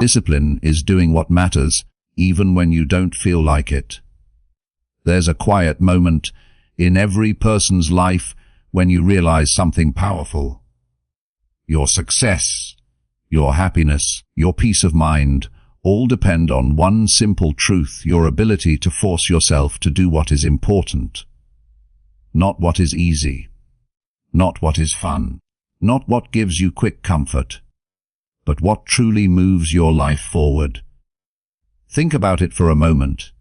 Discipline is doing what matters, even when you don't feel like it. There's a quiet moment in every person's life when you realize something powerful. Your success, your happiness, your peace of mind, all depend on one simple truth: your ability to force yourself to do what is important. Not what is easy. Not what is fun. Not what gives you quick comfort. But what truly moves your life forward. Think about it for a moment.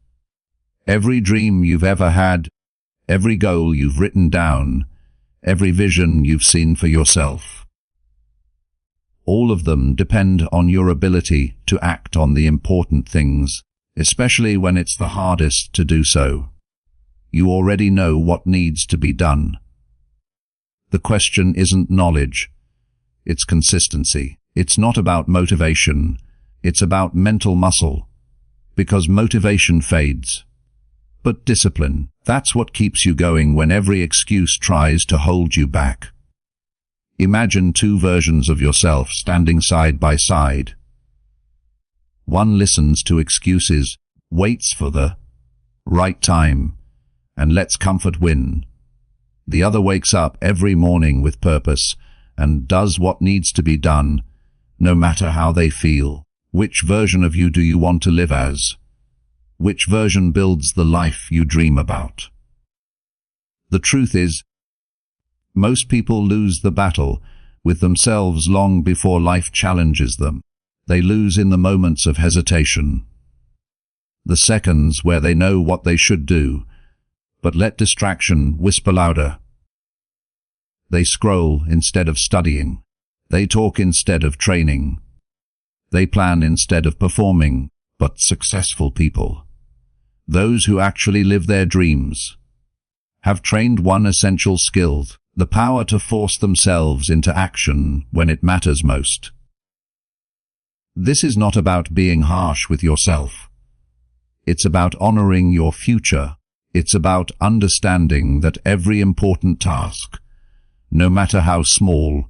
Every dream you've ever had, every goal you've written down, every vision you've seen for yourself, all of them depend on your ability to act on the important things, especially when it's the hardest to do so. You already know what needs to be done. The question isn't knowledge, it's consistency. It's not about motivation, it's about mental muscle, because motivation fades. But discipline, that's what keeps you going when every excuse tries to hold you back. Imagine two versions of yourself standing side by side. One listens to excuses, waits for the right time, and lets comfort win. The other wakes up every morning with purpose and does what needs to be done, no matter how they feel. Which version of you do you want to live as? Which version builds the life you dream about? The truth is, most people lose the battle with themselves long before life challenges them. They lose in the moments of hesitation, the seconds where they know what they should do, but let distraction whisper louder. They scroll instead of studying. They talk instead of training. They plan instead of performing. But successful people, those who actually live their dreams, have trained one essential skill: the power to force themselves into action when it matters most. This is not about being harsh with yourself. It's about honoring your future. It's about understanding that every important task, no matter how small,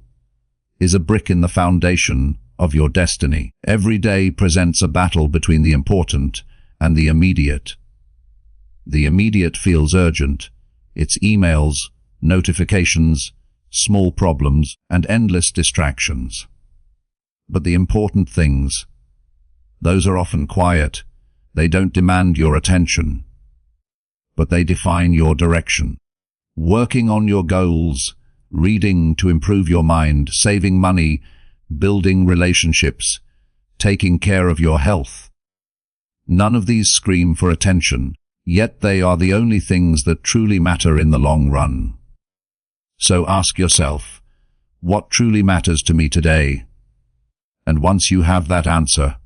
is a brick in the foundation of your destiny. Every day presents a battle between the important and the immediate. The immediate feels urgent. It's emails, notifications, small problems, and endless distractions. But the important things, those are often quiet. They don't demand your attention, but they define your direction. Working on your goals, reading to improve your mind, saving money, building relationships, taking care of your health. None of these scream for attention, yet they are the only things that truly matter in the long run. So ask yourself, what truly matters to me today? And once you have that answer,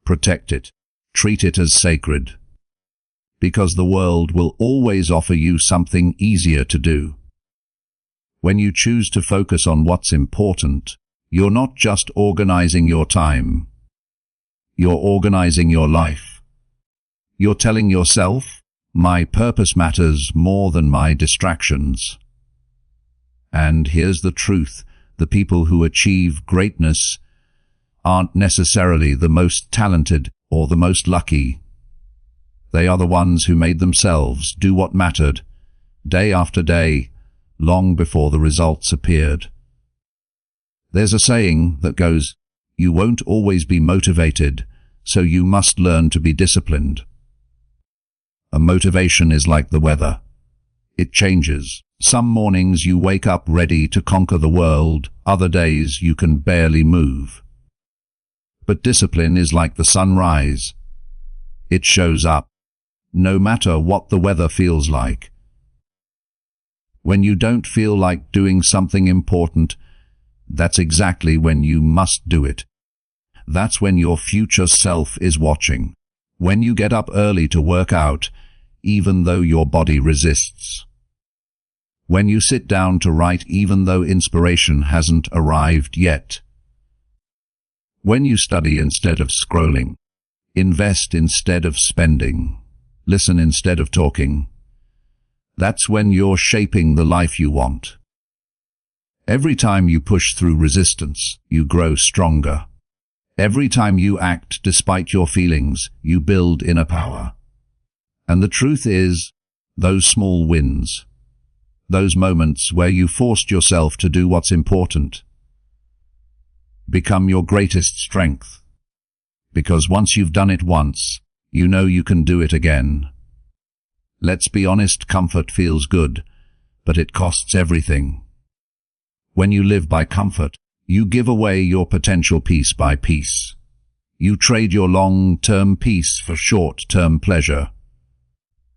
protect it. Treat it as sacred. Because the world will always offer you something easier to do. When you choose to focus on what's important, you're not just organizing your time. You're organizing your life. You're telling yourself, my purpose matters more than my distractions. And here's the truth: the people who achieve greatness aren't necessarily the most talented or the most lucky. They are the ones who made themselves do what mattered, day after day, long before the results appeared. There's a saying that goes, you won't always be motivated, so you must learn to be disciplined. A motivation is like the weather. It changes. Some mornings you wake up ready to conquer the world, other days you can barely move. But discipline is like the sunrise. It shows up, no matter what the weather feels like. When you don't feel like doing something important, that's exactly when you must do it. That's when your future self is watching. When you get up early to work out, even though your body resists. When you sit down to write even though inspiration hasn't arrived yet. When you study instead of scrolling. Invest instead of spending. Listen instead of talking. That's when you're shaping the life you want. Every time you push through resistance, you grow stronger. Every time you act despite your feelings, you build inner power. And the truth is, those small wins, those moments where you forced yourself to do what's important, become your greatest strength. Because once you've done it once, you know you can do it again. Let's be honest, comfort feels good, but it costs everything. When you live by comfort, you give away your potential piece by piece. You trade your long-term peace for short-term pleasure.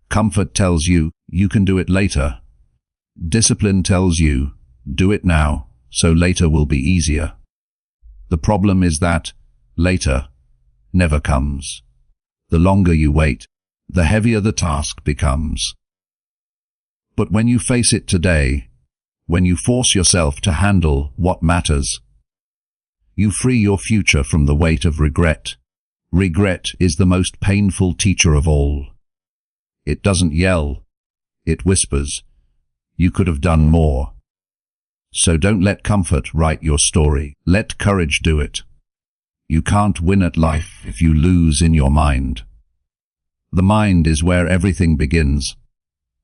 Comfort tells you, you can do it later. Discipline tells you, do it now, so later will be easier. The problem is that later never comes. The longer you wait, the heavier the task becomes. But when you face it today, when you force yourself to handle what matters, you free your future from the weight of regret. Regret is the most painful teacher of all. It doesn't yell, it whispers, you could have done more. So don't let comfort write your story. Let courage do it. You can't win at life if you lose in your mind. The mind is where everything begins,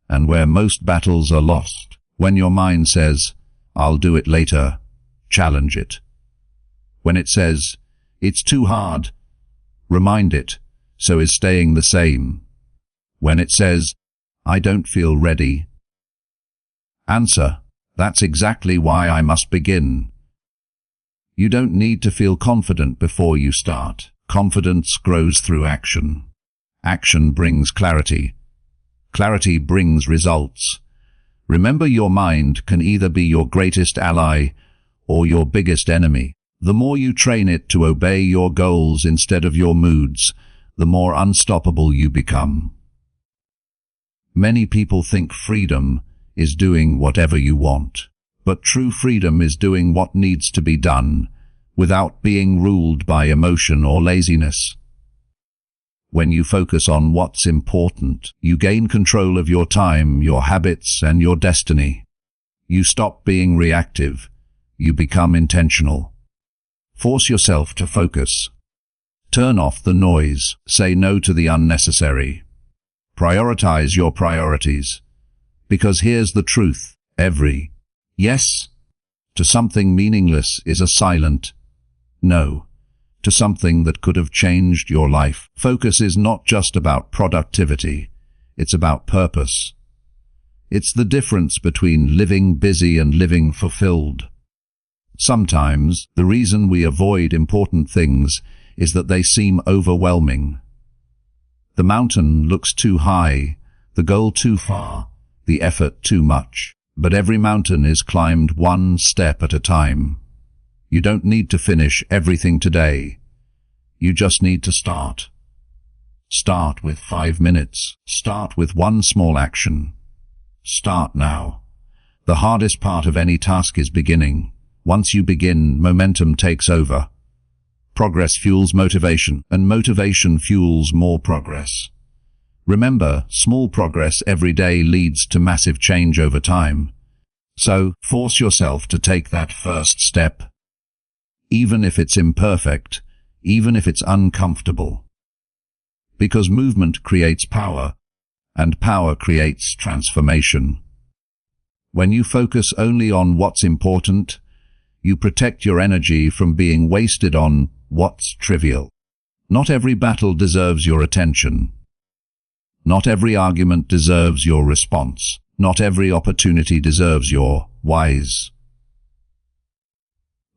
and where most battles are lost. When your mind says, I'll do it later, challenge it. When it says, it's too hard, remind it, so is staying the same. When it says, I don't feel ready, answer, that's exactly why I must begin. You don't need to feel confident before you start. Confidence grows through action. Action brings clarity. Clarity brings results. Remember, your mind can either be your greatest ally or your biggest enemy. The more you train it to obey your goals instead of your moods, the more unstoppable you become. Many people think freedom is doing whatever you want, but true freedom is doing what needs to be done without being ruled by emotion or laziness. When you focus on what's important, you gain control of your time, your habits, and your destiny. You stop being reactive. You become intentional. Force yourself to focus. Turn off the noise. Say no to the unnecessary. Prioritize your priorities. Because here's the truth. Every yes to something meaningless is a silent no to something that could have changed your life. Focus is not just about productivity. It's about purpose. It's the difference between living busy and living fulfilled. Sometimes, the reason we avoid important things is that they seem overwhelming. The mountain looks too high, the goal too far, the effort too much. But every mountain is climbed one step at a time. You don't need to finish everything today. You just need to start. Start with 5 minutes. Start with one small action. Start now. The hardest part of any task is beginning. Once you begin, momentum takes over. Progress fuels motivation, and motivation fuels more progress. Remember, small progress every day leads to massive change over time. So, force yourself to take that first step. Even if it's imperfect, even if it's uncomfortable. Because movement creates power, and power creates transformation. When you focus only on what's important, you protect your energy from being wasted on what's trivial. Not every battle deserves your attention. Not every argument deserves your response. Not every opportunity deserves your whys.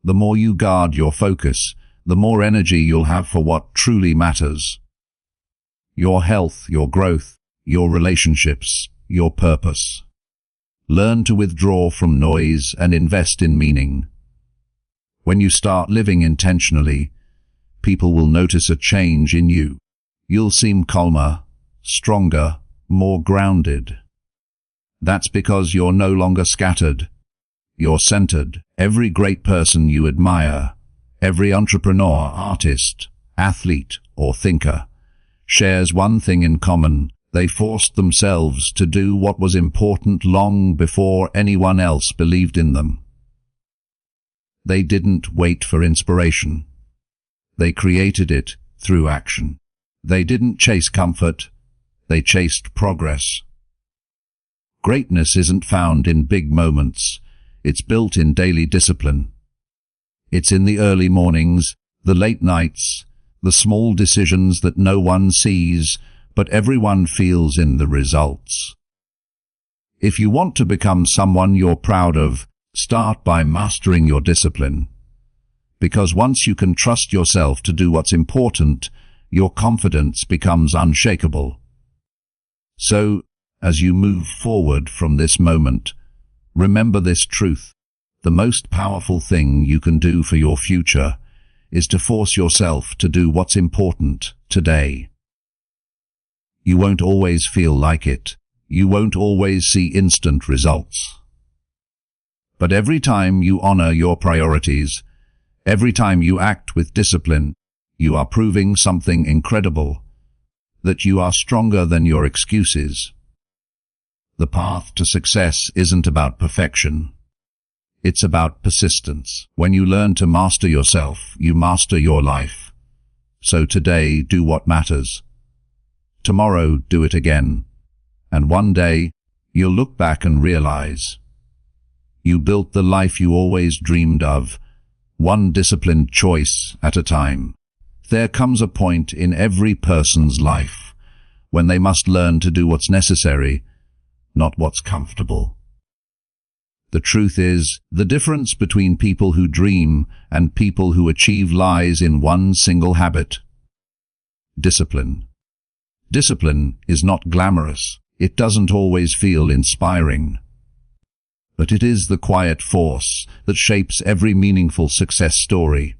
The more you guard your focus, the more energy you'll have for what truly matters. Your health, your growth, your relationships, your purpose. Learn to withdraw from noise and invest in meaning. When you start living intentionally, people will notice a change in you. You'll seem calmer, stronger, more grounded. That's because you're no longer scattered. You're centered. Every great person you admire, every entrepreneur, artist, athlete, or thinker, shares one thing in common. They forced themselves to do what was important long before anyone else believed in them. They didn't wait for inspiration. They created it through action. They didn't chase comfort. They chased progress. Greatness isn't found in big moments. It's built in daily discipline. It's in the early mornings, the late nights, the small decisions that no one sees, but everyone feels in the results. If you want to become someone you're proud of, start by mastering your discipline. Because once you can trust yourself to do what's important, your confidence becomes unshakable. So, as you move forward from this moment, remember this truth. The most powerful thing you can do for your future is to force yourself to do what's important today. You won't always feel like it. You won't always see instant results. But every time you honor your priorities, every time you act with discipline, you are proving something incredible, that you are stronger than your excuses. The path to success isn't about perfection. It's about persistence. When you learn to master yourself, you master your life. So today, do what matters. Tomorrow, do it again. And one day, you'll look back and realize you built the life you always dreamed of, one disciplined choice at a time. There comes a point in every person's life when they must learn to do what's necessary, not what's comfortable. The truth is, the difference between people who dream and people who achieve lies in one single habit: discipline. Discipline is not glamorous. It doesn't always feel inspiring. But it is the quiet force that shapes every meaningful success story.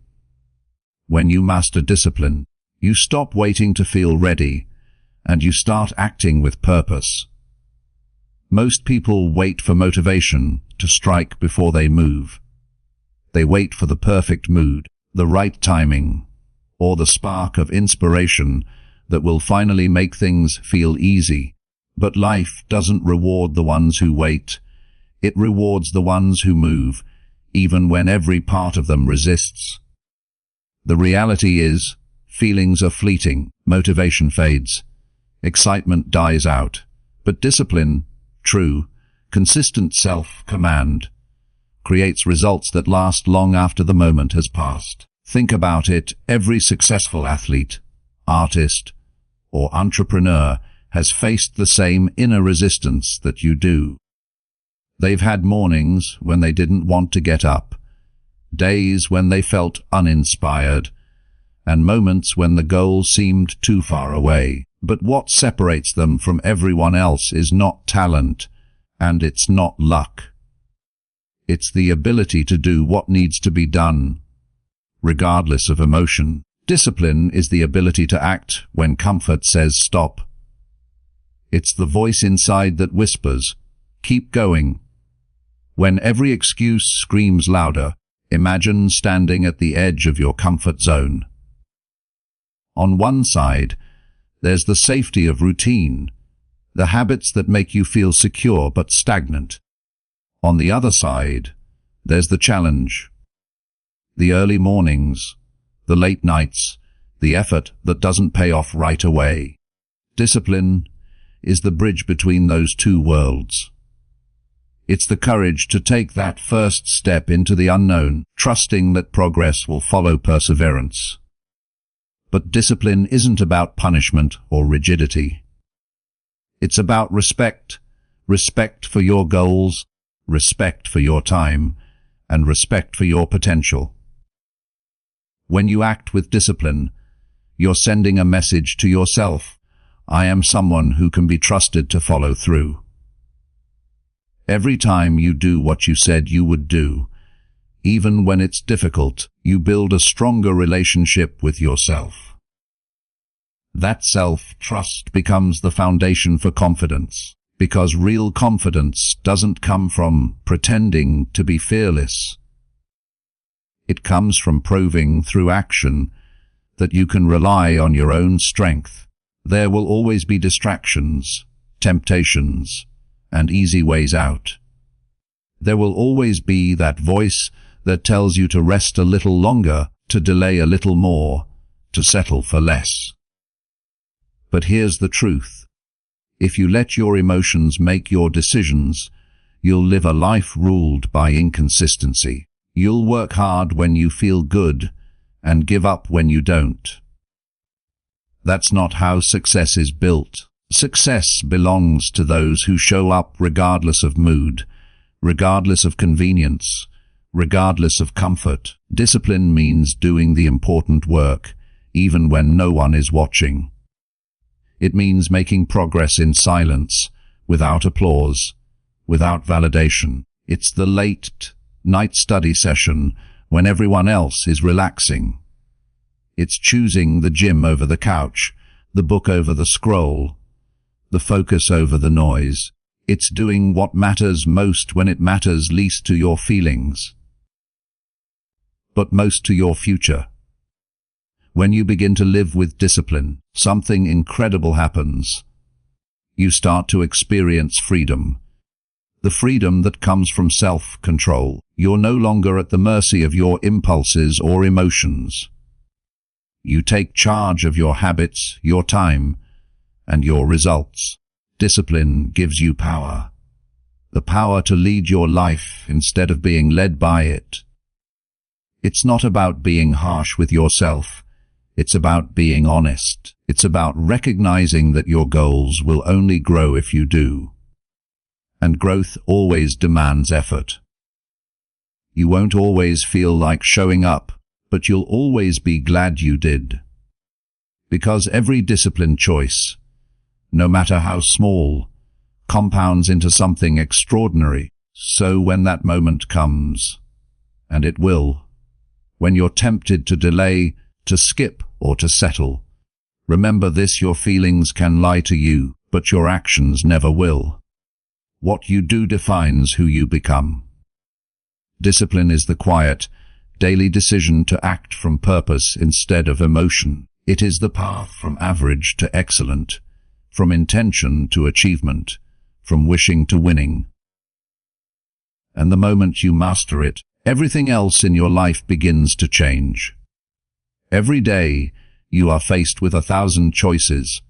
When you master discipline, you stop waiting to feel ready, and you start acting with purpose. Most people wait for motivation to strike before they move. They wait for the perfect mood, the right timing, or the spark of inspiration that will finally make things feel easy. But life doesn't reward the ones who wait. It rewards the ones who move, even when every part of them resists. The reality is, feelings are fleeting, motivation fades, excitement dies out, but discipline, true, consistent self-command, creates results that last long after the moment has passed. Think about it. Every successful athlete, artist, or entrepreneur has faced the same inner resistance that you do. They've had mornings when they didn't want to get up, days when they felt uninspired, and moments when the goal seemed too far away. But what separates them from everyone else is not talent, and it's not luck. It's the ability to do what needs to be done, regardless of emotion. Discipline is the ability to act when comfort says stop. It's the voice inside that whispers, keep going. When every excuse screams louder, imagine standing at the edge of your comfort zone. On one side, there's the safety of routine, the habits that make you feel secure but stagnant. On the other side, there's the challenge. The early mornings, the late nights, the effort that doesn't pay off right away. Discipline is the bridge between those two worlds. It's the courage to take that first step into the unknown, trusting that progress will follow perseverance. But discipline isn't about punishment or rigidity. It's about respect, respect for your goals, respect for your time, and respect for your potential. When you act with discipline, you're sending a message to yourself: I am someone who can be trusted to follow through. Every time you do what you said you would do, even when it's difficult, you build a stronger relationship with yourself. That self-trust becomes the foundation for confidence, because real confidence doesn't come from pretending to be fearless. It comes from proving through action that you can rely on your own strength, There will always be distractions, temptations, and easy ways out. There will always be that voice that tells you to rest a little longer, to delay a little more, to settle for less. But here's the truth. If you let your emotions make your decisions, you'll live a life ruled by inconsistency. You'll work hard when you feel good and give up when you don't. That's not how success is built. Success belongs to those who show up regardless of mood, regardless of convenience, regardless of comfort. Discipline means doing the important work, even when no one is watching. It means making progress in silence, without applause, without validation. It's the late night study session when everyone else is relaxing. It's choosing the gym over the couch, the book over the scroll, the focus over the noise. It's doing what matters most when it matters least to your feelings, but most to your future. When you begin to live with discipline, something incredible happens. You start to experience freedom. The freedom that comes from self-control. You're no longer at the mercy of your impulses or emotions. You take charge of your habits, your time, and your results. Discipline gives you power. The power to lead your life instead of being led by it. It's not about being harsh with yourself. It's about being honest. It's about recognizing that your goals will only grow if you do. And growth always demands effort. You won't always feel like showing up, but you'll always be glad you did. Because every disciplined choice, no matter how small, compounds into something extraordinary. So when that moment comes, and it will, when you're tempted to delay, to skip, or to settle, remember this: your feelings can lie to you, but your actions never will. What you do defines who you become. Discipline is the quiet, daily decision to act from purpose instead of emotion. It is the path from average to excellent, from intention to achievement, from wishing to winning. And the moment you master it, everything else in your life begins to change. Every day, you are faced with 1,000 choices,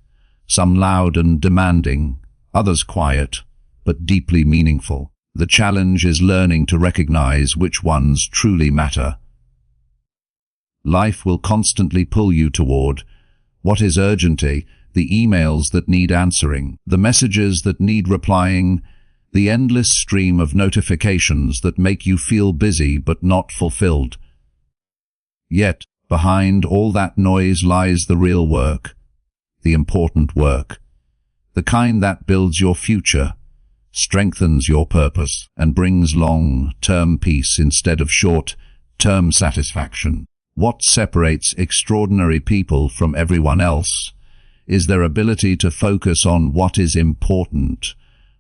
some loud and demanding, others quiet, but deeply meaningful. The challenge is learning to recognize which ones truly matter. Life will constantly pull you toward what is urgent, the emails that need answering, the messages that need replying, the endless stream of notifications that make you feel busy but not fulfilled. Yet, behind all that noise lies the real work, the important work, the kind that builds your future, strengthens your purpose, and brings long-term peace instead of short-term satisfaction. What separates extraordinary people from everyone else is their ability to focus on what is important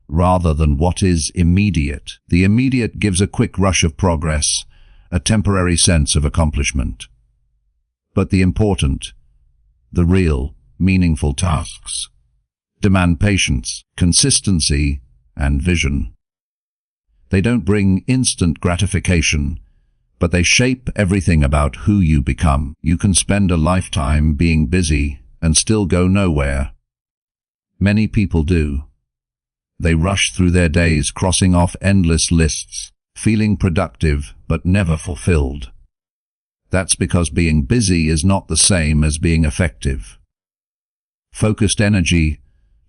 rather than what is immediate. The immediate gives a quick rush of progress, a temporary sense of accomplishment. But the important, the real, meaningful tasks demand patience, consistency, and vision. They don't bring instant gratification, but they shape everything about who you become. You can spend a lifetime being busy and still go nowhere. Many people do. They rush through their days, crossing off endless lists, feeling productive but never fulfilled. That's because being busy is not the same as being effective. Focused energy,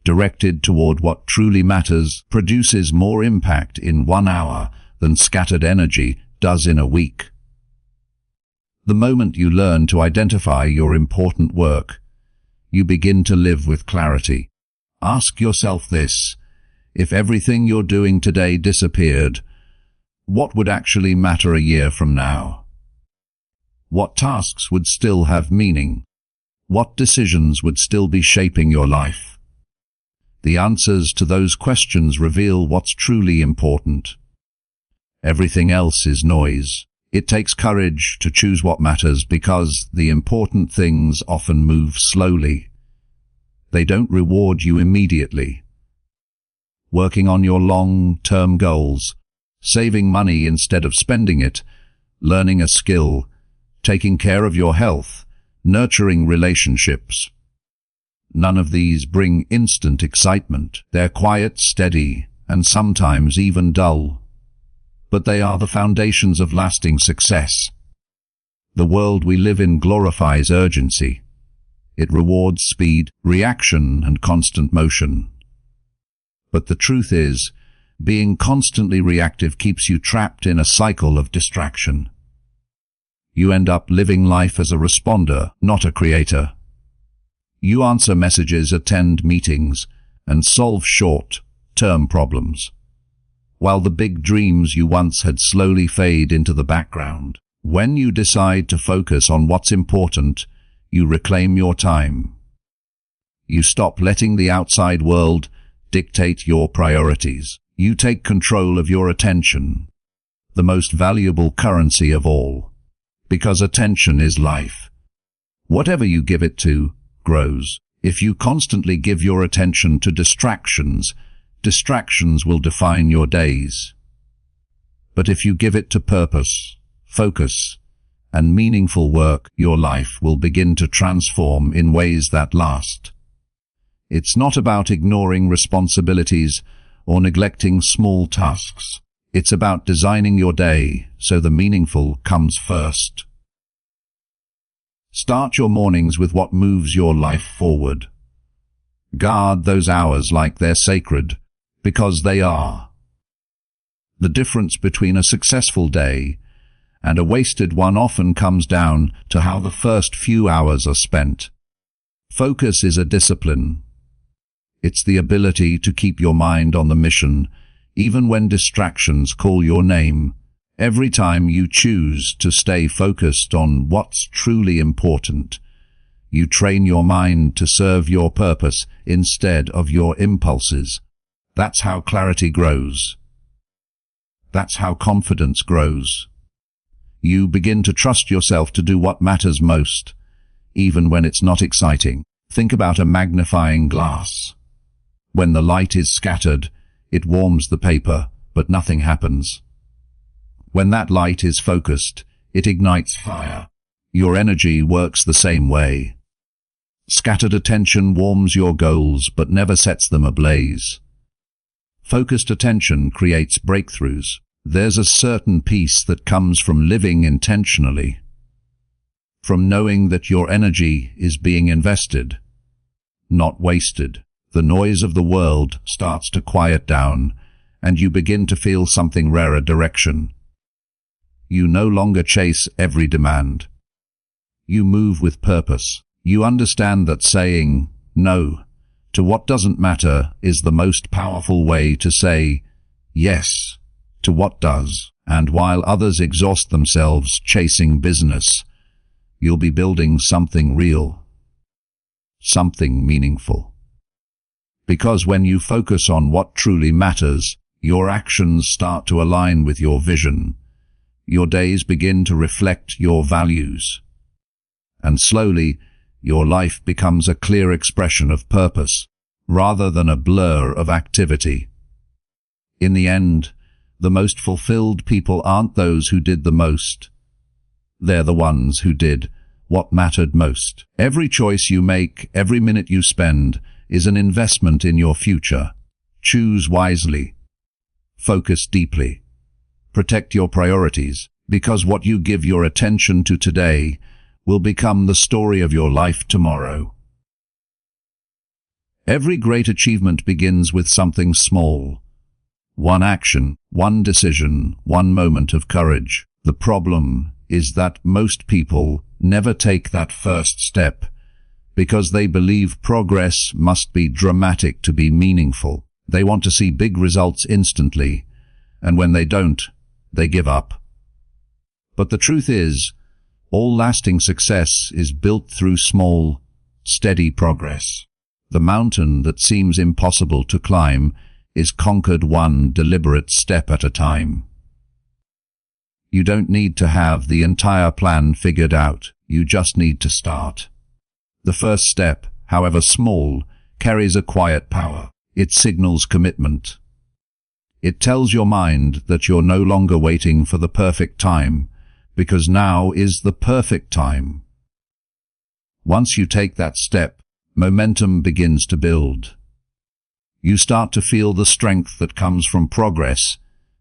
directed toward what truly matters, produces more impact in 1 hour than scattered energy does in a week. The moment you learn to identify your important work, you begin to live with clarity. Ask yourself this: if everything you're doing today disappeared, what would actually matter a year from now? What tasks would still have meaning? What decisions would still be shaping your life? The answers to those questions reveal what's truly important. Everything else is noise. It takes courage to choose what matters because the important things often move slowly. They don't reward you immediately. Working on your long-term goals, saving money instead of spending it, learning a skill, taking care of your health, nurturing relationships. None of these bring instant excitement. They're quiet, steady, and sometimes even dull. But they are the foundations of lasting success. The world we live in glorifies urgency. It rewards speed, reaction, and constant motion. But the truth is, being constantly reactive keeps you trapped in a cycle of distraction. You end up living life as a responder, not a creator. You answer messages, attend meetings, and solve short-term problems, while the big dreams you once had slowly fade into the background. When you decide to focus on what's important, you reclaim your time. You stop letting the outside world dictate your priorities. You take control of your attention, the most valuable currency of all. Because attention is life. Whatever you give it to grows. If you constantly give your attention to distractions, distractions will define your days. But if you give it to purpose, focus, and meaningful work, your life will begin to transform in ways that last. It's not about ignoring responsibilities or neglecting small tasks. It's about designing your day so the meaningful comes first. Start your mornings with what moves your life forward. Guard those hours like they're sacred, because they are. The difference between a successful day and a wasted one often comes down to how the first few hours are spent. Focus is a discipline. It's the ability to keep your mind on the mission, even when distractions call your name. Every time you choose to stay focused on what's truly important, you train your mind to serve your purpose instead of your impulses. That's how clarity grows. That's how confidence grows. You begin to trust yourself to do what matters most, even when it's not exciting. Think about a magnifying glass. When the light is scattered, it warms the paper, but nothing happens. When that light is focused, it ignites fire. Your energy works the same way. Scattered attention warms your goals, but never sets them ablaze. Focused attention creates breakthroughs. There's a certain peace that comes from living intentionally, from knowing that your energy is being invested, not wasted. The noise of the world starts to quiet down, and you begin to feel something rarer direction. You no longer chase every demand. You move with purpose. You understand that saying no to what doesn't matter is the most powerful way to say yes to what does. And while others exhaust themselves chasing business, you'll be building something real, something meaningful. Because when you focus on what truly matters, your actions start to align with your vision. Your days begin to reflect your values. And slowly, your life becomes a clear expression of purpose, rather than a blur of activity. In the end, the most fulfilled people aren't those who did the most. They're the ones who did what mattered most. Every choice you make, every minute you spend, is an investment in your future. Choose wisely. Focus deeply. Protect your priorities, because what you give your attention to today will become the story of your life tomorrow. Every great achievement begins with something small. One action, one decision, one moment of courage. The problem is that most people never take that first step, because they believe progress must be dramatic to be meaningful. They want to see big results instantly, and when they don't, they give up. But the truth is, all lasting success is built through small, steady progress. The mountain that seems impossible to climb is conquered one deliberate step at a time. You don't need to have the entire plan figured out. You just need to start. The first step, however small, carries a quiet power. It signals commitment. It tells your mind that you're no longer waiting for the perfect time, because now is the perfect time. Once you take that step, momentum begins to build. You start to feel the strength that comes from progress,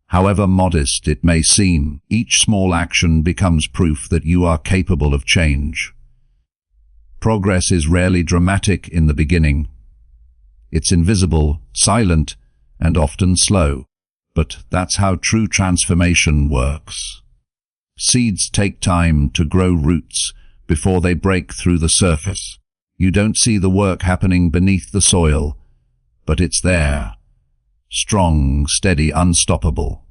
however modest it may seem. Each small action becomes proof that you are capable of change. Progress is rarely dramatic in the beginning. It's invisible, silent, and often slow. But that's how true transformation works. Seeds take time to grow roots before they break through the surface. You don't see the work happening beneath the soil, but it's there. Strong, steady, unstoppable.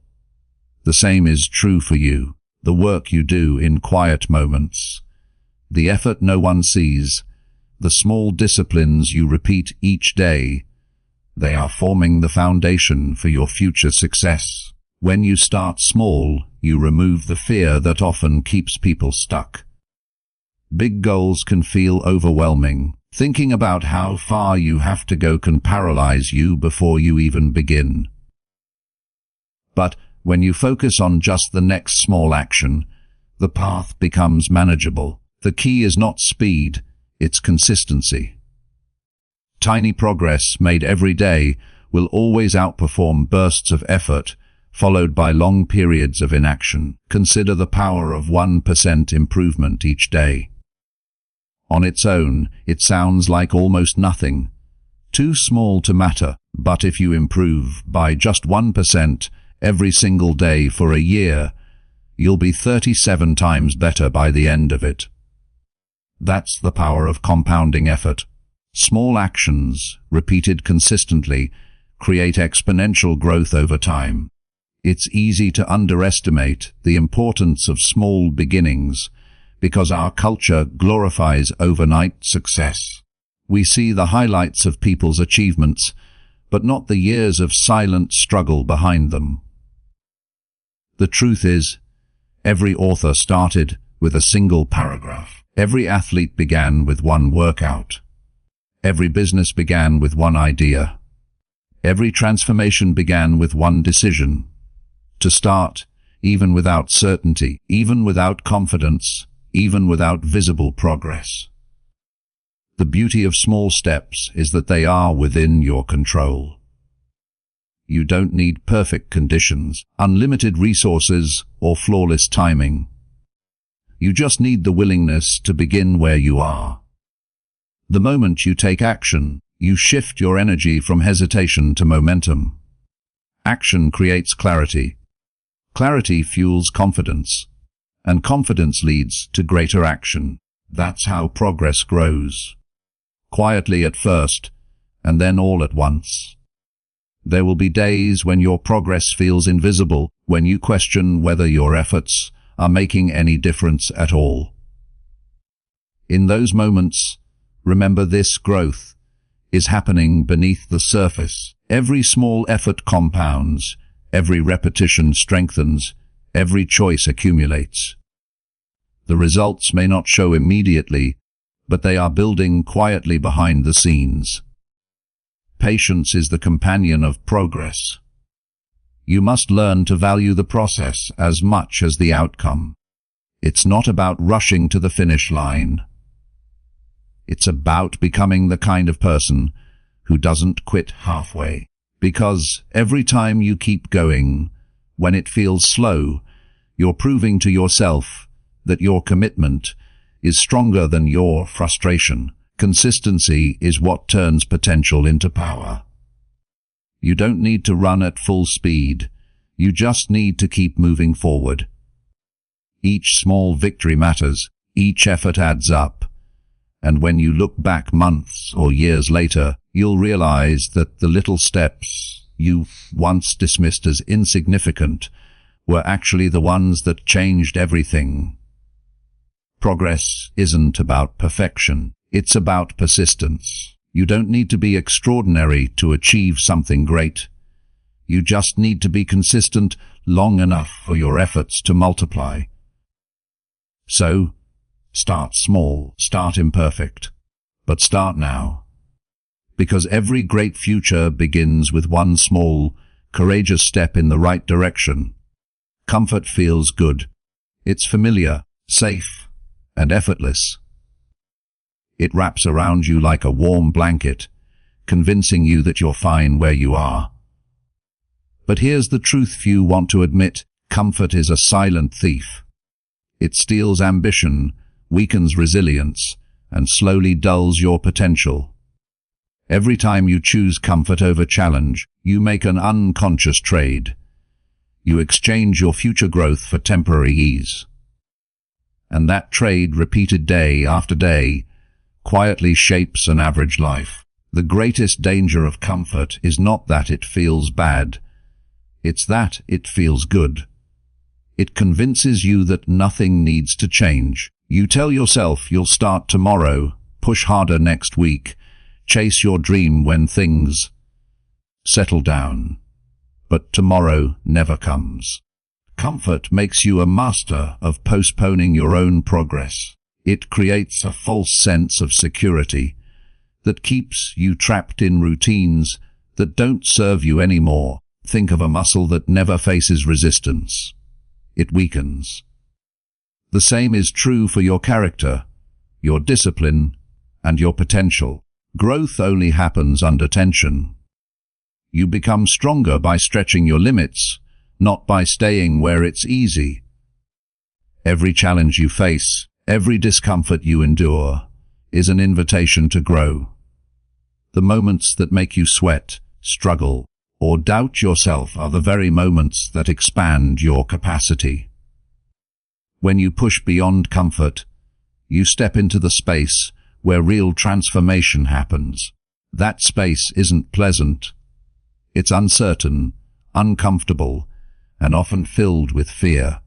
The same is true for you. The work you do in quiet moments. The effort no one sees. The small disciplines you repeat each day. They are forming the foundation for your future success. When you start small, you remove the fear that often keeps people stuck. Big goals can feel overwhelming. Thinking about how far you have to go can paralyze you before you even begin. But when you focus on just the next small action, the path becomes manageable. The key is not speed, it's consistency. Tiny progress made every day will always outperform bursts of effort, followed by long periods of inaction. Consider the power of 1% improvement each day. On its own, it sounds like almost nothing, too small to matter, but if you improve by just 1% every single day for a year, you'll be 37 times better by the end of it. That's the power of compounding effort. Small actions, repeated consistently, create exponential growth over time. It's easy to underestimate the importance of small beginnings because our culture glorifies overnight success. We see the highlights of people's achievements, but not the years of silent struggle behind them. The truth is, every author started with a single paragraph. Every athlete began with one workout. Every business began with one idea. Every transformation began with one decision. To start, even without certainty, even without confidence, even without visible progress. The beauty of small steps is that they are within your control. You don't need perfect conditions, unlimited resources, or flawless timing. You just need the willingness to begin where you are. The moment you take action, you shift your energy from hesitation to momentum. Action creates clarity. Clarity fuels confidence. And confidence leads to greater action. That's how progress grows. Quietly at first, and then all at once. There will be days when your progress feels invisible, when you question whether your efforts are making any difference at all. In those moments, remember this: growth is happening beneath the surface. Every small effort compounds, every repetition strengthens, every choice accumulates. The results may not show immediately, but they are building quietly behind the scenes. Patience is the companion of progress. You must learn to value the process as much as the outcome. It's not about rushing to the finish line. It's about becoming the kind of person who doesn't quit halfway. Because every time you keep going, when it feels slow, you're proving to yourself that your commitment is stronger than your frustration. Consistency is what turns potential into power. You don't need to run at full speed. You just need to keep moving forward. Each small victory matters. Each effort adds up. And when you look back months or years later, you'll realize that the little steps you once dismissed as insignificant were actually the ones that changed everything. Progress isn't about perfection. It's about persistence. You don't need to be extraordinary to achieve something great. You just need to be consistent long enough for your efforts to multiply. So, start small, start imperfect, but start now. Because every great future begins with one small, courageous step in the right direction. Comfort feels good. It's familiar, safe, and effortless. It wraps around you like a warm blanket, convincing you that you're fine where you are. But here's the truth few want to admit: comfort is a silent thief. It steals ambition, weakens resilience, and slowly dulls your potential. Every time you choose comfort over challenge, you make an unconscious trade. You exchange your future growth for temporary ease. And that trade, repeated day after day, quietly shapes an average life. The greatest danger of comfort is not that it feels bad. It's that it feels good. It convinces you that nothing needs to change. You tell yourself you'll start tomorrow, push harder next week, chase your dream when things settle down. But tomorrow never comes. Comfort makes you a master of postponing your own progress. It creates a false sense of security that keeps you trapped in routines that don't serve you anymore. Think of a muscle that never faces resistance. It weakens. The same is true for your character, your discipline, and your potential. Growth only happens under tension. You become stronger by stretching your limits, not by staying where it's easy. Every challenge you face, every discomfort you endure, is an invitation to grow. The moments that make you sweat, struggle, or doubt yourself are the very moments that expand your capacity. When you push beyond comfort, you step into the space where real transformation happens. That space isn't pleasant. It's uncertain, uncomfortable, and often filled with fear.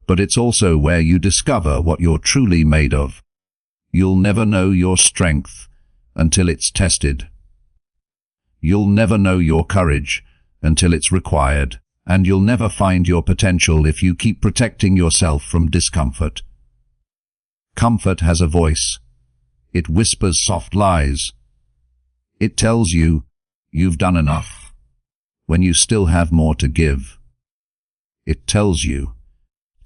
But it's also where you discover what you're truly made of. You'll never know your strength until it's tested. You'll never know your courage until it's required, and you'll never find your potential if you keep protecting yourself from discomfort. Comfort has a voice. It whispers soft lies. It tells you you've done enough when you still have more to give. It tells you,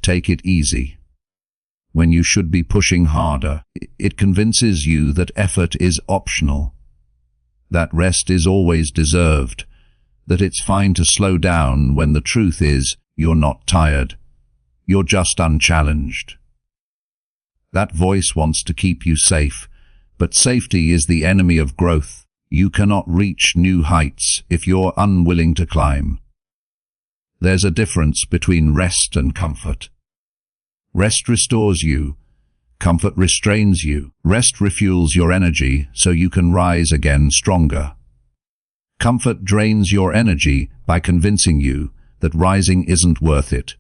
take it easy, when you should be pushing harder. It convinces you that effort is optional, that rest is always deserved, that it's fine to slow down when the truth is you're not tired, you're just unchallenged. That voice wants to keep you safe, but safety is the enemy of growth. You cannot reach new heights if you're unwilling to climb. There's a difference between rest and comfort. Rest restores you. Comfort restrains you. Rest refuels your energy so you can rise again stronger. Comfort drains your energy by convincing you that rising isn't worth it.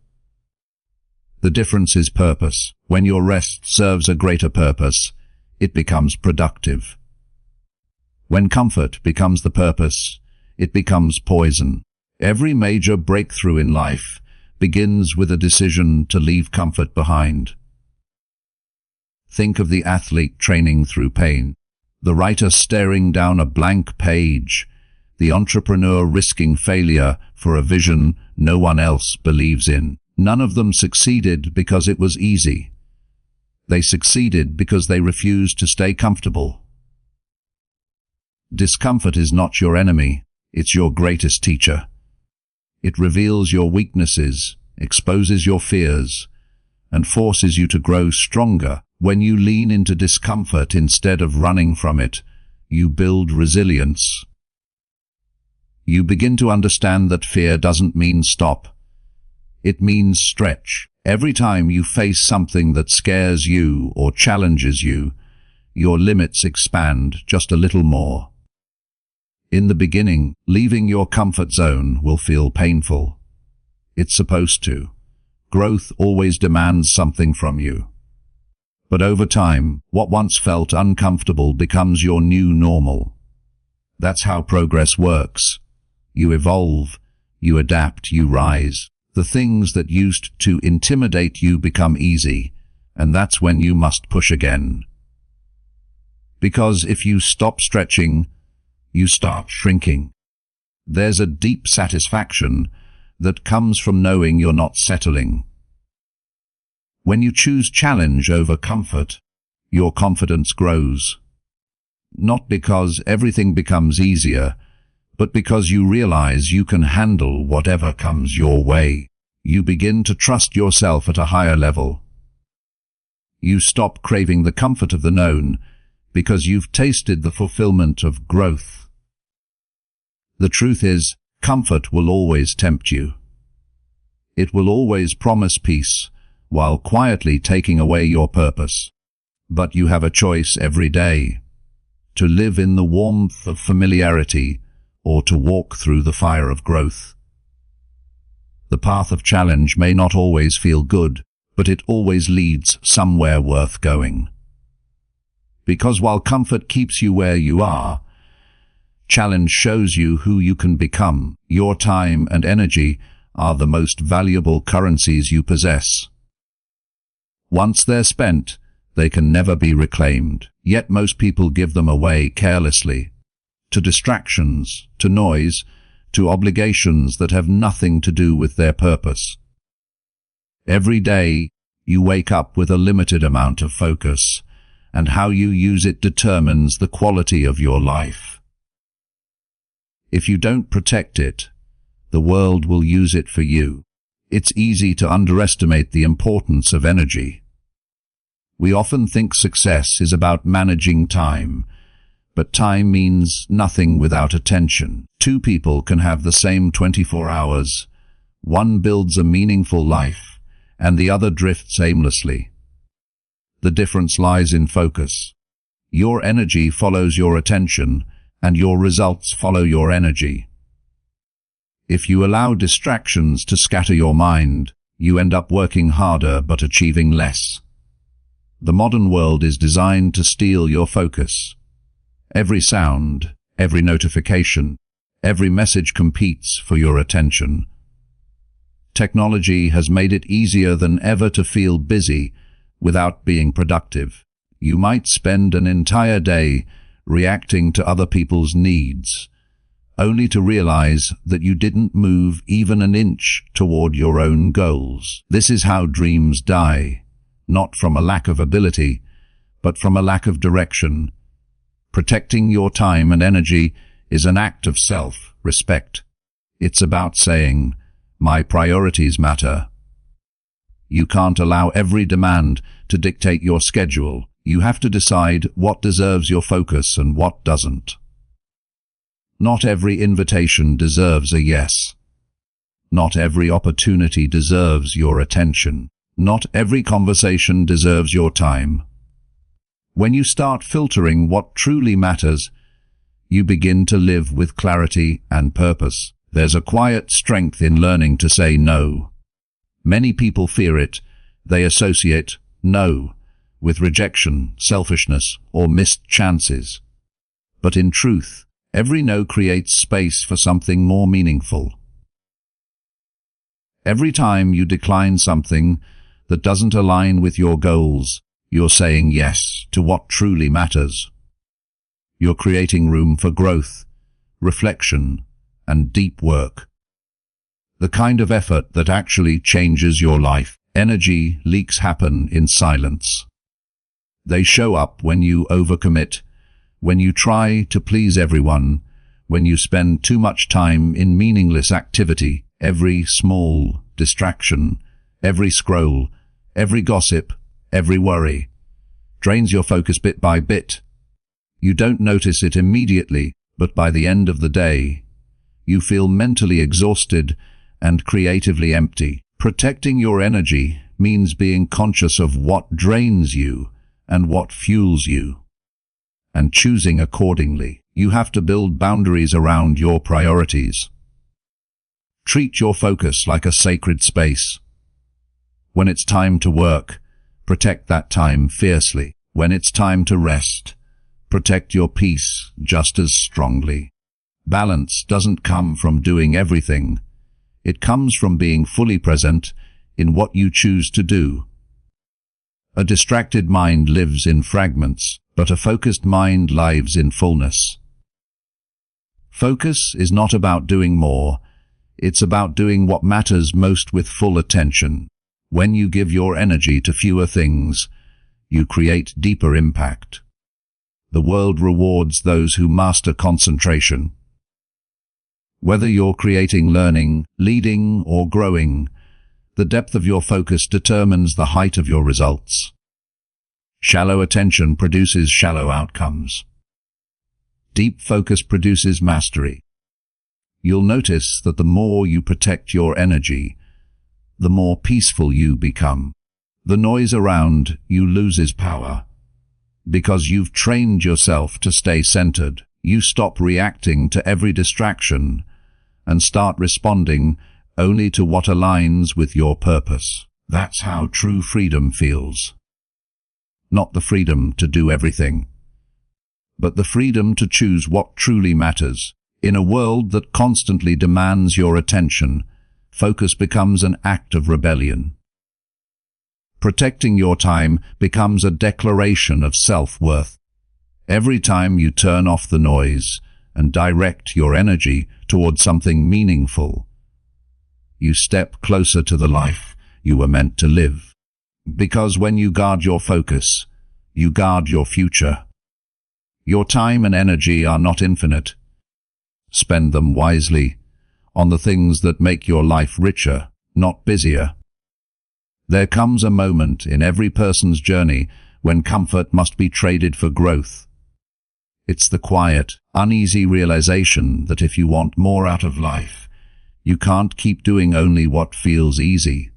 The difference is purpose. When your rest serves a greater purpose, it becomes productive. When comfort becomes the purpose, it becomes poison. Every major breakthrough in life begins with a decision to leave comfort behind. Think of the athlete training through pain, the writer staring down a blank page, the entrepreneur risking failure for a vision no one else believes in. None of them succeeded because it was easy. They succeeded because they refused to stay comfortable. Discomfort is not your enemy, it's your greatest teacher. It reveals your weaknesses, exposes your fears, and forces you to grow stronger. When you lean into discomfort instead of running from it, you build resilience. You begin to understand that fear doesn't mean stop. It means stretch. Every time you face something that scares you or challenges you, your limits expand just a little more. In the beginning, leaving your comfort zone will feel painful. It's supposed to. Growth always demands something from you. But over time, what once felt uncomfortable becomes your new normal. That's how progress works. You evolve, you adapt, you rise. The things that used to intimidate you become easy, and that's when you must push again. Because if you stop stretching, you start shrinking. There's a deep satisfaction that comes from knowing you're not settling. When you choose challenge over comfort, your confidence grows. Not because everything becomes easier, but because you realize you can handle whatever comes your way. You begin to trust yourself at a higher level. You stop craving the comfort of the known because you've tasted the fulfillment of growth. The truth is, comfort will always tempt you. It will always promise peace, while quietly taking away your purpose. But you have a choice every day, to live in the warmth of familiarity or to walk through the fire of growth. The path of challenge may not always feel good, but it always leads somewhere worth going. Because while comfort keeps you where you are, challenge shows you who you can become. Your time and energy are the most valuable currencies you possess. Once they're spent, they can never be reclaimed. Yet most people give them away carelessly, to distractions, to noise, to obligations that have nothing to do with their purpose. Every day, you wake up with a limited amount of focus, and how you use it determines the quality of your life. If you don't protect it, the world will use it for you. It's easy to underestimate the importance of energy. We often think success is about managing time, but time means nothing without attention. Two people can have the same 24 hours. One builds a meaningful life, and the other drifts aimlessly. The difference lies in focus. Your energy follows your attention, and your results follow your energy. If you allow distractions to scatter your mind, you end up working harder but achieving less. The modern world is designed to steal your focus. Every sound, every notification, every message competes for your attention. Technology has made it easier than ever to feel busy without being productive. You might spend an entire day reacting to other people's needs, only to realize that you didn't move even an inch toward your own goals. This is how dreams die. Not from a lack of ability, but from a lack of direction. Protecting your time and energy is an act of self-respect. It's about saying, my priorities matter. You can't allow every demand to dictate your schedule. You have to decide what deserves your focus and what doesn't. Not every invitation deserves a yes. Not every opportunity deserves your attention. Not every conversation deserves your time. When you start filtering what truly matters, you begin to live with clarity and purpose. There's a quiet strength in learning to say no. Many people fear it. They associate no with rejection, selfishness, or missed chances. But in truth, every no creates space for something more meaningful. Every time you decline something that doesn't align with your goals, you're saying yes to what truly matters. You're creating room for growth, reflection, and deep work. The kind of effort that actually changes your life. Energy leaks happen in silence. They show up when you overcommit, when you try to please everyone, when you spend too much time in meaningless activity. Every small distraction, every scroll, every gossip, every worry drains your focus bit by bit. You don't notice it immediately, but by the end of the day, you feel mentally exhausted and creatively empty. Protecting your energy means being conscious of what drains you and what fuels you, and choosing accordingly. You have to build boundaries around your priorities. Treat your focus like a sacred space. When it's time to work, protect that time fiercely. When it's time to rest, protect your peace just as strongly. Balance doesn't come from doing everything. It comes from being fully present in what you choose to do. A distracted mind lives in fragments, but a focused mind lives in fullness. Focus is not about doing more, it's about doing what matters most with full attention. When you give your energy to fewer things, you create deeper impact. The world rewards those who master concentration. Whether you're creating, learning, leading, or growing, the depth of your focus determines the height of your results. Shallow attention produces shallow outcomes. Deep focus produces mastery. You'll notice that the more you protect your energy, the more peaceful you become. The noise around you loses power. Because you've trained yourself to stay centered, you stop reacting to every distraction and start responding only to what aligns with your purpose. That's how true freedom feels. Not the freedom to do everything, but the freedom to choose what truly matters. In a world that constantly demands your attention, focus becomes an act of rebellion. Protecting your time becomes a declaration of self-worth. Every time you turn off the noise and direct your energy towards something meaningful, you step closer to the life you were meant to live. Because when you guard your focus, you guard your future. Your time and energy are not infinite. Spend them wisely on the things that make your life richer, not busier. There comes a moment in every person's journey when comfort must be traded for growth. It's the quiet, uneasy realization that if you want more out of life, you can't keep doing only what feels easy.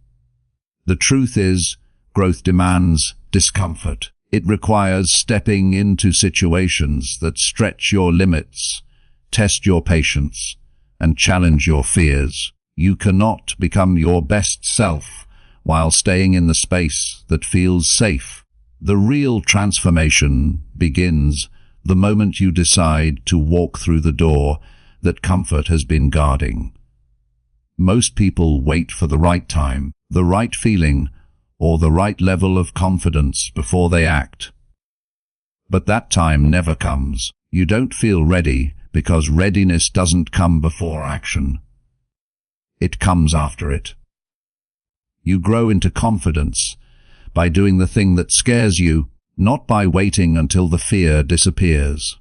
The truth is, growth demands discomfort. It requires stepping into situations that stretch your limits, test your patience, and challenge your fears. You cannot become your best self while staying in the space that feels safe. The real transformation begins the moment you decide to walk through the door that comfort has been guarding. Most people wait for the right time, the right feeling, or the right level of confidence before they act. But that time never comes. You don't feel ready because readiness doesn't come before action. It comes after it. You grow into confidence by doing the thing that scares you, not by waiting until the fear disappears.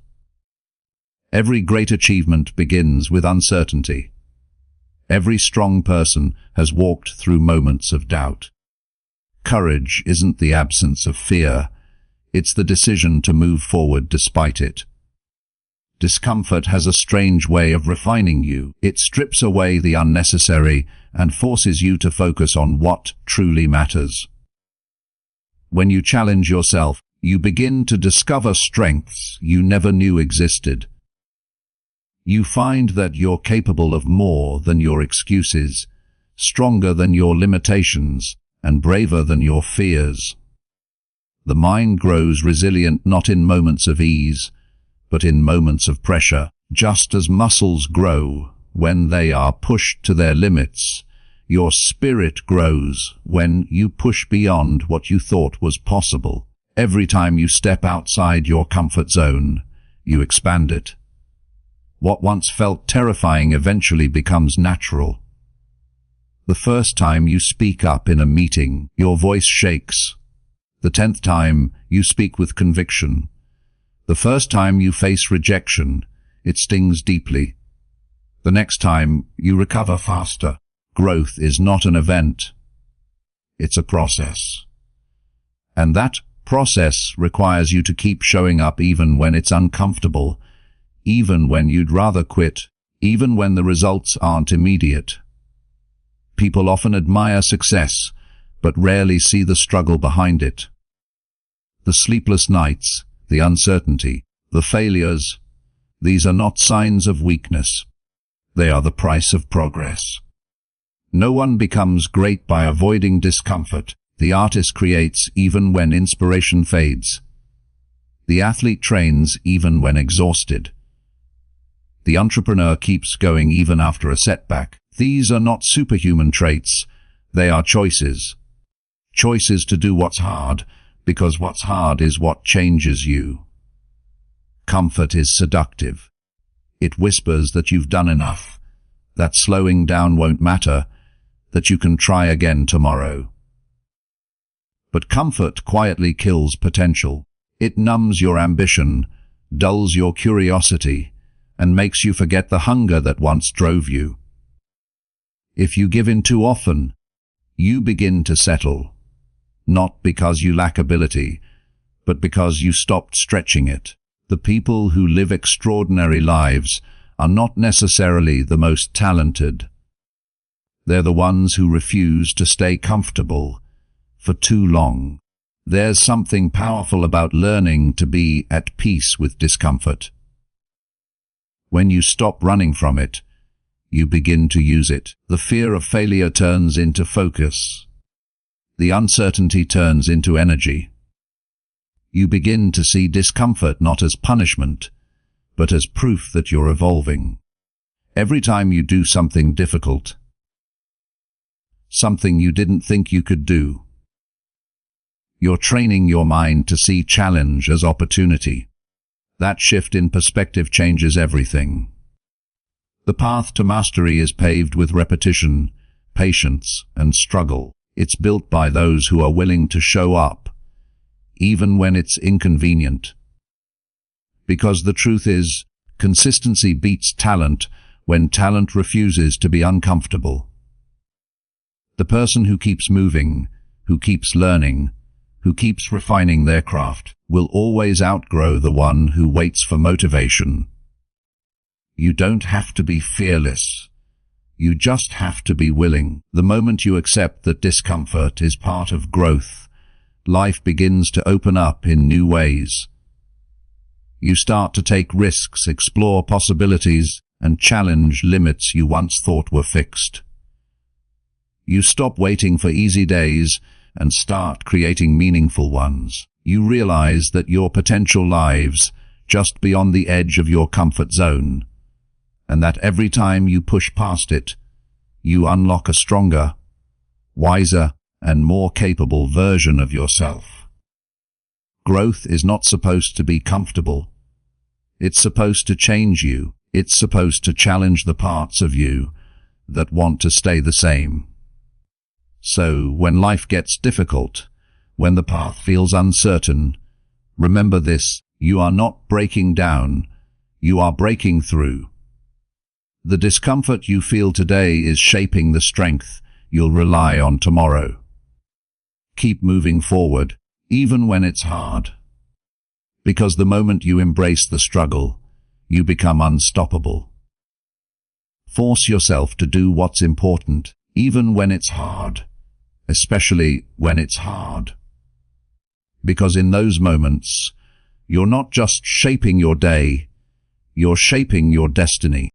Every great achievement begins with uncertainty. Every strong person has walked through moments of doubt. Courage isn't the absence of fear, it's the decision to move forward despite it. Discomfort has a strange way of refining you. It strips away the unnecessary and forces you to focus on what truly matters. When you challenge yourself, you begin to discover strengths you never knew existed. You find that you're capable of more than your excuses, stronger than your limitations, and braver than your fears. The mind grows resilient not in moments of ease, but in moments of pressure. Just as muscles grow when they are pushed to their limits, your spirit grows when you push beyond what you thought was possible. Every time you step outside your comfort zone, you expand it. What once felt terrifying eventually becomes natural. The first time you speak up in a meeting, your voice shakes. The 10th time, you speak with conviction. The first time you face rejection, it stings deeply. The next time, you recover faster. Growth is not an event. It's a process. And that process requires you to keep showing up even when it's uncomfortable, even when you'd rather quit, even when the results aren't immediate. People often admire success, but rarely see the struggle behind it. The sleepless nights, the uncertainty, the failures, these are not signs of weakness. They are the price of progress. No one becomes great by avoiding discomfort. The artist creates even when inspiration fades. The athlete trains even when exhausted. The entrepreneur keeps going even after a setback. These are not superhuman traits. They are choices. Choices to do what's hard, because what's hard is what changes you. Comfort is seductive. It whispers that you've done enough, that slowing down won't matter, that you can try again tomorrow. But comfort quietly kills potential. It numbs your ambition, dulls your curiosity, and makes you forget the hunger that once drove you. If you give in too often, you begin to settle, not because you lack ability, but because you stopped stretching it. The people who live extraordinary lives are not necessarily the most talented. They're the ones who refuse to stay comfortable for too long. There's something powerful about learning to be at peace with discomfort. When you stop running from it, you begin to use it. The fear of failure turns into focus. The uncertainty turns into energy. You begin to see discomfort not as punishment, but as proof that you're evolving. Every time you do something difficult, something you didn't think you could do, you're training your mind to see challenge as opportunity. That shift in perspective changes everything. The path to mastery is paved with repetition, patience, and struggle. It's built by those who are willing to show up, even when it's inconvenient. Because the truth is, consistency beats talent when talent refuses to be uncomfortable. The person who keeps moving, who keeps learning, who keeps refining their craft, will always outgrow the one who waits for motivation. You don't have to be fearless. You just have to be willing. The moment you accept that discomfort is part of growth, life begins to open up in new ways. You start to take risks, explore possibilities, and challenge limits you once thought were fixed. You stop waiting for easy days and start creating meaningful ones. You realize that your potential lies just beyond the edge of your comfort zone, and that every time you push past it, you unlock a stronger, wiser, and more capable version of yourself. Growth is not supposed to be comfortable. It's supposed to change you. It's supposed to challenge the parts of you that want to stay the same. So, when life gets difficult, when the path feels uncertain, remember this: you are not breaking down, you are breaking through. The discomfort you feel today is shaping the strength you'll rely on tomorrow. Keep moving forward, even when it's hard. Because the moment you embrace the struggle, you become unstoppable. Force yourself to do what's important, even when it's hard. Especially when it's hard. Because in those moments, you're not just shaping your day, you're shaping your destiny.